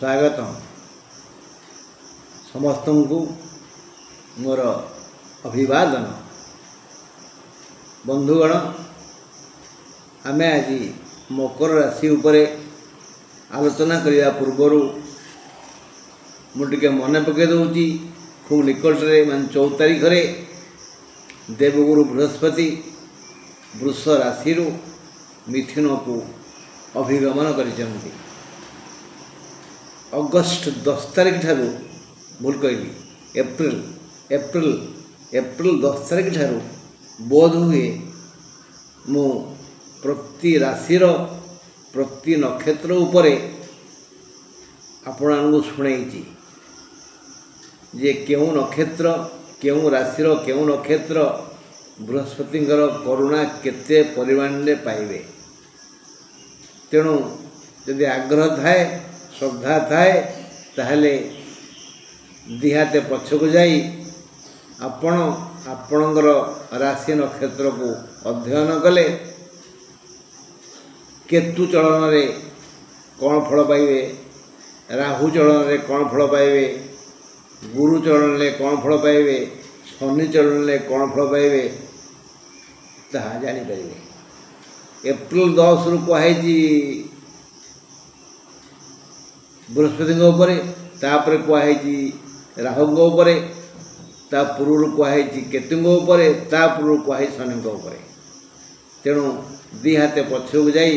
स्वागतम समस्त को मोर अभिवादन। बंधुगण आमे आज मकर राशि उपरे आलोचना करने पूर्वर मुझे मन पकई दूची खूब निकट में 14 तारीख देवगुरु बृहस्पति वृष राशि मिथुन को अभिगमन कर अगस्ट 10 तारीख ठारू भूल कहली एप्रिल 10 तारीख ठारू बोध हुए मु प्रति राशिर प्रति नक्षत्र उपरे आपण शुणाई जे क्यों नक्षत्र क्यों राशिर क्यों नक्षत्र बृहस्पति करुणा केते परिमाण में पाइबे। तेणु यदि आग्रह थाए श्रद्धा थाए ताहले दिहाते पछक जाई आपणकर राशि नक्षत्र को अध्ययन कले केतु चलन रे कौन फल पाइबे, राहु चलन रे कौन फल पाइबे, गुरु चलन रे कौन फल पाइबे, शनि चलन रे कौन फल पाइबे ताहा जानी पारिबे। एप्रिल 10 रु कहे बृहस्पति उपरे तापर कहुई राहु उपरे ता पूर्व कहुई केतु उपरे ता पूर्व कहुई शनि उपरे। तेणु दी हाथे पछक जाई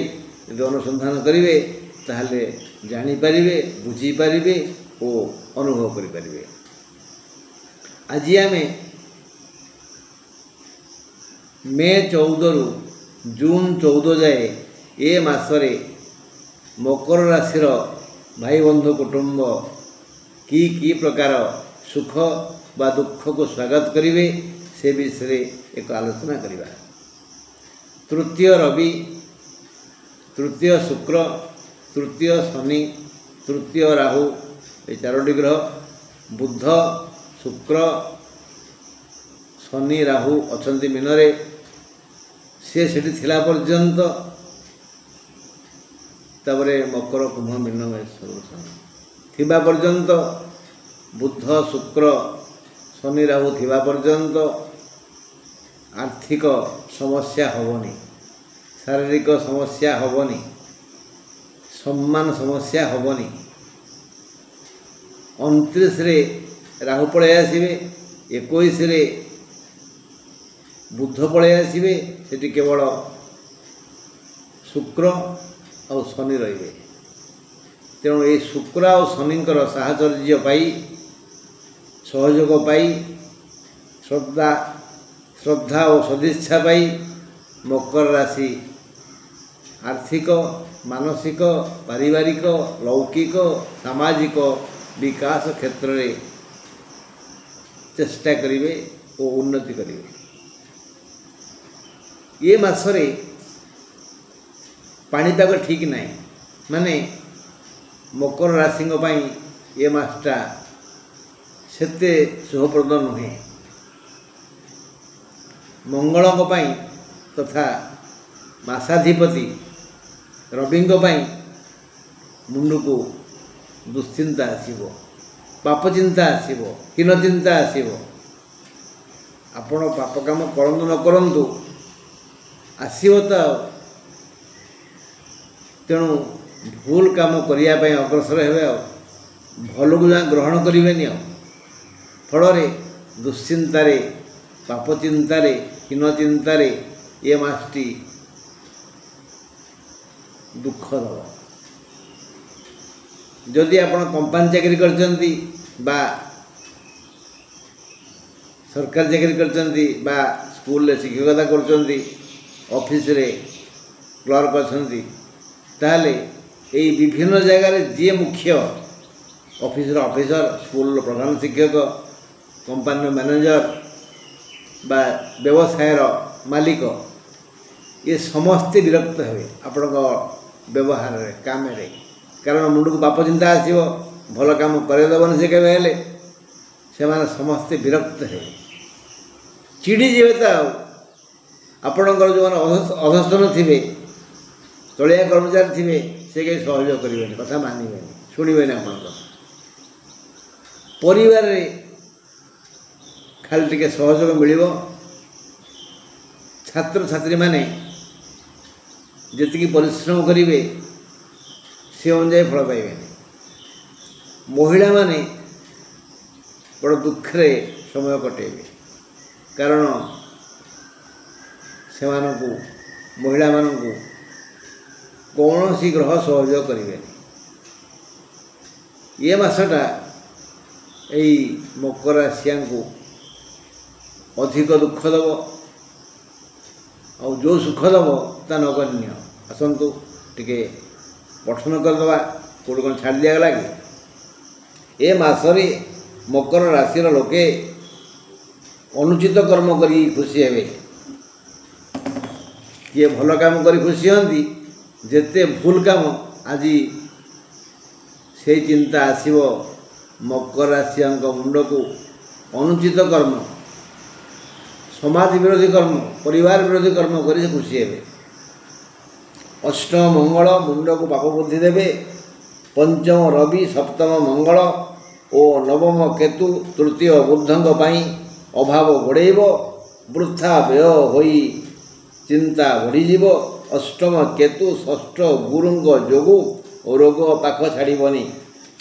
यदि अनुसंधान करेंगे ताहले जानीपर बुझीपर और अनुभव करें। आज आम मे 14 रु जून 14 जाए ए मासरे मकर राशि भाई बंधु कुटुंब की प्रकार सुख बा दुख को स्वागत करेंगे से विषय एक आलोचना करवा। तृतीय रवि, तृतीय शुक्र, तृतीय शनि, तृतीय राहु ये 4टी ग्रह बुध शुक्र शनि राहु अछंती मीनरे से थिला पर्यंत तापरे मकर कुंभ मीन में थिबा पर्यंत बुध शुक्र शनि राहु थिबा पर्यंत आर्थिक समस्या होबनी, शारीरिक समस्या होबनी, सम्मान समस्या होबनी। 29 रे राहु पड़े आसबे, 21 रे बुध पड़े आसबे, सेठी केवल शुक्र और शनि रे। तेणु ये शुक्र और शनिकर साहचर्य पाई सहयोग पाई श्रद्धा और सदिच्छा पाई मकर राशि आर्थिक मानसिक पारिवारिक लौकिक सामाजिक विकास क्षेत्र में चेष्टा करेंगे और उन्नति करेंगे। ये मासरे पाणीपाग ठीक नहीं माने मकर राशि ये मासटा सेते शुभप्रद नुहे। मंगल तथा मासाधिपति रवि मुंड को दुश्चिंता आसब, पाप चिंता आसब, हीन चिंता आसब। आपण पाप काम करंतु न करंतु आसब तो। तेणु भूल काम करने अग्रसर हे भल को जहाँ ग्रहण करें फल दुश्चिंतार पाप चिंतार हीन चिंतार ये मासटी दुख दब। जदि आप कंपानी चाकरी करचंती बा सरकारी चाकरी करचंती बा स्कूल रे शिक्षकता करचंती ऑफिस रे क्लर्क अच्छी ताहले यही विभिन्न जगार जी मुख्य ऑफिस ऑफिसर स्कूल प्रधान शिक्षक कंपानी मैनेजर बा व्यवसाय मालिक ये समस्ते विरक्त हे आपण व्यवहार रे काम रे। कारण मुंड को पाप चिंता आसो भल काम करदेवन से केवे से समस्ते विरक्त हे चिड़ी जीवे तो आपणकर जो अधस्थन थे तलिया कर्मचारी थे से कहीं सहयोग करेंगे कथा मानवे ଶୁଣିବେନି ଆପଣଙ୍କର। ପରିବାରରେ ଖାଲି ଟିକେ ସହଯୋଗ ମିଳିବ। ଛାତ୍ରଛାତ୍ରୀମାନେ ଯେତିକି ପରିଶ୍ରମ କରିବେ ସେ ଅନୁଯାୟୀ ଫଳ ପାଇବେନି। ମହିଳାମାନେ ବଡ଼ ଦୁଃଖରେ ସମୟ କଟେଇବେ, କାରଣ ସେମାନଙ୍କୁ ମହିଳାମାନଙ୍କୁ କୌଣସି ଗ୍ରହ ସହଯୋଗ କରିବେନି। ଏ ମାସଟା ଏଇ ମକର ରାଶିଆଙ୍କୁ ଅଧିକ ଦୁଃଖ ଦେବ, ଆଉ ଯେଉଁ ସୁଖ ଦେବ ତା ନଗଣ୍ୟ। ଆସନ୍ତୁ ଟିକେ ପଠନ କରିଦେବା। କେଉଁଠି କ'ଣ ଛାଡ଼ି ଦିଆଗଲା କି? ଏ ମାସରେ ମକର ରାଶିର ଲୋକେ ଅନୁଚିତ କର୍ମ କରି ଖୁସି ହେବେ। କିଏ ଭଲ କାମ କରି ଖୁସି ହୁଅନ୍ତି, ଯେତେ ଭୁଲ କାମ ଆଜି ସେଇ ଚିନ୍ତା ଆସିବ ମକର ରାଶିଆଙ୍କ ମୁଣ୍ଡକୁ। ଅନୁଚିତ କର୍ମ, ସମାଜ ବିରୋଧୀ କର୍ମ, ପରିବାର ବିରୋଧୀ କର୍ମ କରି ସେ ଖୁସି ହେବେ। ଅଷ୍ଟମ ମଙ୍ଗଳ ମୁଣ୍ଡକୁ ପାପ ବୁଦ୍ଧି ଦେବେ। ପଞ୍ଚମ ରବି, ସପ୍ତମ ମଙ୍ଗଳ ଓ ନବମ କେତୁ ତୃତୀୟ ବୁଦ୍ଧଙ୍କ ପାଇଁ ଅଭାବ ଗୋଡ଼େଇବ। ବୃଥା ବ୍ୟୟ ହୋଇ ଚିନ୍ତା ବଢ଼ିଯିବ। ଅଷ୍ଟମ କେତୁ, ଷଷ୍ଠ ଗୁରୁଙ୍କ ଯୋଗୁଁ ରୋଗ ପାଖ ଛାଡ଼ିବନି।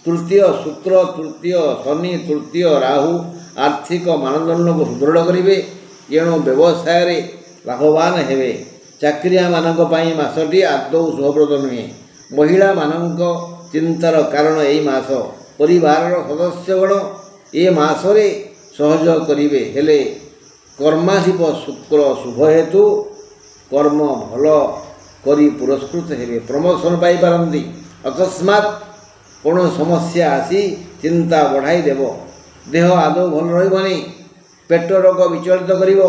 ତୃତୀୟ ଶୁକ୍ର, ତୃତୀୟ ଶନି, ତୃତୀୟ ରାହୁ ଆର୍ଥିକ ମାନଦଣ୍ଡକୁ ସୁଦୃଢ଼ କରିବେ। ଏଣୁ ବ୍ୟବସାୟରେ ଲାଭବାନ ହେବେ। ଚାକିରିଆମାନଙ୍କ ପାଇଁ ମାସଟି ଆଦୌ ଶୁଭପ୍ରଦ ନୁହେଁ। ମହିଳାମାନଙ୍କ ଚିନ୍ତାର କାରଣ ଏହି ମାସ। ପରିବାରର ସଦସ୍ୟଗଣ ଏ ମାସରେ ସହଯୋଗ କରିବେ, ହେଲେ କର୍ମାଧିପ ଶୁକ୍ର ଶୁଭ ହେତୁ କର୍ମ ଭଲ କରି ପୁରସ୍କୃତ ହେବେ। ପ୍ରମୋସନ୍ ପାଇପାରନ୍ତି। ଅକସ୍ମାତ୍ କୌଣସି ସମସ୍ୟା ଆସି ଚିନ୍ତା ବଢ଼ାଇ ଦେବ। ଦେହ ଆଦୌ ଭଲ ରହିବନି। ପେଟ ରୋଗ ବିଚଳିତ କରିବ।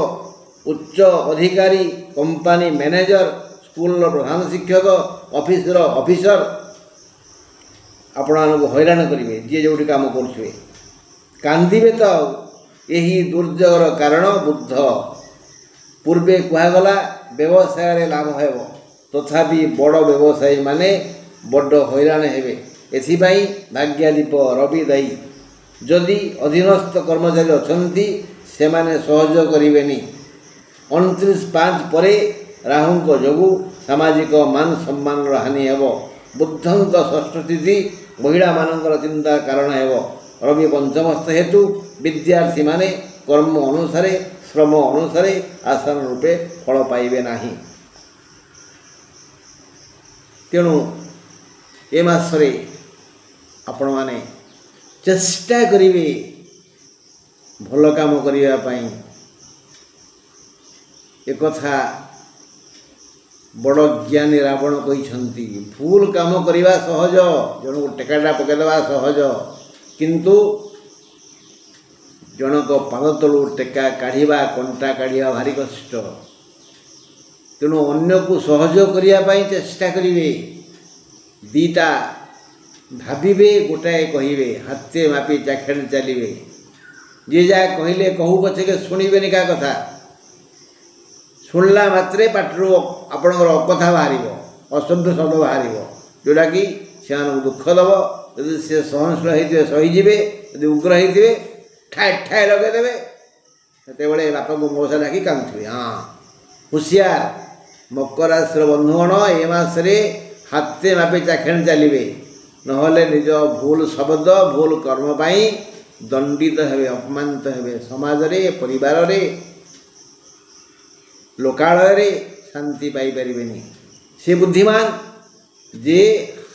ଉଚ୍ଚ ଅଧିକାରୀ, କମ୍ପାନୀ ମ୍ୟାନେଜର, ସ୍କୁଲର ପ୍ରଧାନ ଶିକ୍ଷକ, ଅଫିସର ଅଫିସର ଆପଣମାନଙ୍କୁ ହଇରାଣ କରିବେ। ଯିଏ ଯେଉଁଠି କାମ କରୁଥିବେ କାନ୍ଦିବେ ତ। ଏହି ଦୁର୍ଯୋଗର କାରଣ ବୁଧ। ପୂର୍ବେ କୁହାଗଲା ବ୍ୟବସାୟରେ ଲାଭ ହେବ, ତଥାପି ବଡ଼ ବ୍ୟବସାୟୀମାନେ ବଡ଼ ହଇରାଣ ହେବେ। ଏଥିପାଇଁ ଭାଗ୍ୟାଧିପ ରବି ଦାୟୀ। ଯଦି ଅଧୀନସ୍ଥ କର୍ମଚାରୀ ଅଛନ୍ତି ସେମାନେ ସହଯୋଗ କରିବେନି। 29/5 ପରେ ରାହୁଙ୍କ ଯୋଗୁଁ ସାମାଜିକ ମାନ ସମ୍ମାନର ହାନି ହେବ। ବୁଦ୍ଧଙ୍କ ଷଷ୍ଠ ତିଥି ମହିଳାମାନଙ୍କର ଚିନ୍ତାର କାରଣ ହେବ। ରବି ପଞ୍ଚମସ୍ଥ ହେତୁ ବିଦ୍ୟାର୍ଥୀମାନେ କର୍ମ ଅନୁସାରେ, ଶ୍ରମ ଅନୁସାରେ ଆଶାନ ରୂପେ ଫଳ ପାଇବେ ନାହିଁ। ତେଣୁ ଏ ମାସରେ ଆପଣମାନେ ଚେଷ୍ଟା କରିବେ ଭଲ କାମ କରିବା ପାଇଁ। ଏକଥା ବଡ଼ ଜ୍ଞାନୀ ରାବଣ କହିଛନ୍ତି। ଭୁଲ କାମ କରିବା ସହଜ, ଜଣକୁ ଟେକାଟା ପକାଇଦେବା ସହଜ, କିନ୍ତୁ ଜଣକ ପାଦ ତଳୁ ଟେକା କାଢ଼ିବା, କଣ୍ଟା କାଢ଼ିବା ଭାରି କଷ୍ଟ। ତେଣୁ ଅନ୍ୟକୁ ସହଯୋଗ କରିବା ପାଇଁ ଚେଷ୍ଟା କରିବେ। ଦୁଇଟା ଭାବିବେ, ଗୋଟାଏ କହିବେ। ହାତେ ମାପି ଚାଖେଣ୍ଡେ ଚାଲିବେ। ଯିଏ ଯାହା କହିଲେ କହୁ ପଛକେ ଶୁଣିବେନି କାହା କଥା। ଶୁଣିଲା ମାତ୍ରେ ପାଟିରୁ ଆପଣଙ୍କର ଅକଥା ବାହାରିବ, ଅସଭ୍ୟ ଶବ୍ଦ ବାହାରିବ, ଯେଉଁଟାକି ସେମାନଙ୍କୁ ଦୁଃଖ ଦେବ। ଯଦି ସେ ସହନଶୀଳ ହେଇଥିବେ ସହିଯିବେ, ଯଦି ଉଗ୍ର ହେଇଥିବେ ଠାଏ ଠାଏ ଲଗାଇଦେବେ। ସେତେବେଳେ ବାପାଙ୍କୁ ମଉସା ଡାକି କାନ୍ଦୁଥିବେ। ହଁ, ହୁସିଆର ମକର ରାଶିର ବନ୍ଧୁଗଣ ଏ ମାସରେ ହାତେ ମାପି ଚାଖେଣ୍ଡେ ଚାଲିବେ, ନହେଲେ ନିଜ ଭୁଲ ଶବ୍ଦ, ଭୁଲ କର୍ମ ପାଇଁ ଦଣ୍ଡିତ ହେବେ, ଅପମାନିତ ହେବେ। ସମାଜରେ, ପରିବାରରେ, ଲୋକାଳୟରେ ଶାନ୍ତି ପାଇପାରିବେନି। ସେ ବୁଦ୍ଧିମାନ ଯେ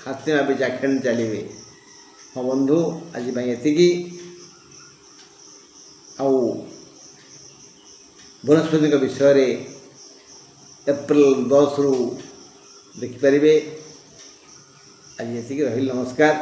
ହାତେ ମାପି ଚାଖେଣ୍ଡେ ଚାଲିବେ। ହଁ ବନ୍ଧୁ, ଆଜି ପାଇଁ ଏତିକି। ଆଉ ବୃହସ୍ପତିଙ୍କ ବିଷୟରେ ଏପ୍ରିଲ 10ରୁ ଦେଖିପାରିବେ। ଆଜି ଏତିକି, ରହିଲି, ନମସ୍କାର।